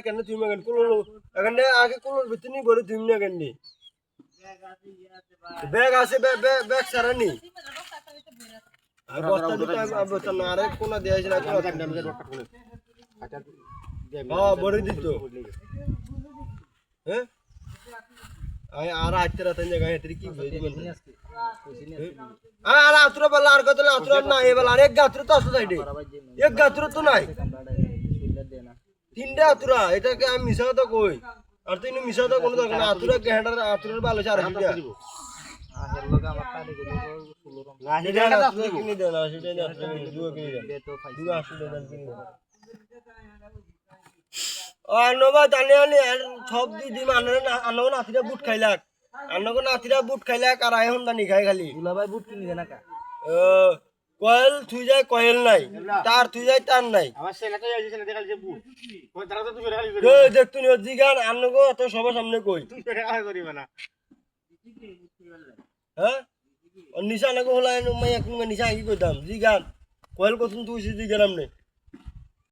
কেন তুমি কেন কুলো এখানে আগে কুলোর ভিতরে নি বড় তুমি না কেন ব্যাগ আছে ব্যাগ সারানি আর বস্তা দিতে বস্তা না আরে কোনা দেয়া আছে না হ্যাঁ বড় দিত হ্যাঁ আই আর আইতে রাতে জায়গা হেতরি কি হই দিবেন আর আতরা বলা আর কত আতরা না এ বলা এক গাত্র তো আছে সাইডে এক গাত্র তো নাই তিনটা আতরা এটাকে আমি মিছা তো কই আর তুই মিছা তো কোনো দরকার না আতরা কে হেডার আতরার ভালো আছে আর কি দে হের লগে আমার কানে গেল না এটা আতরা কিনে দে না সেটা না আতরা দুয়া কিনে দে দুয়া আসলে দেন কিনে দে আনবা জানি আনি সব দি মানরে না আনো নাতিরা বুট খাইলাক আনগো নাতিরা বুট খাইলাক আর আই হন্দা নি খাই খালি দুলাভাই বুট কিনি দেনা কা কয়েল তুই যায় কয়েল নাই তার তুই যায় তার নাই আমার সেনা তো যাইছে না দেখালি যে বুট কোন তারা তো তুই খালি কই দেখ তুই জিগান আনগো এত সবার সামনে কই তুই টাকা করিবা না হ্যাঁ নিশা লাগো হলাই মাইয়া কোন নিশা কি কইতাম জিগান কয়েল কত তুই জিগান আমনে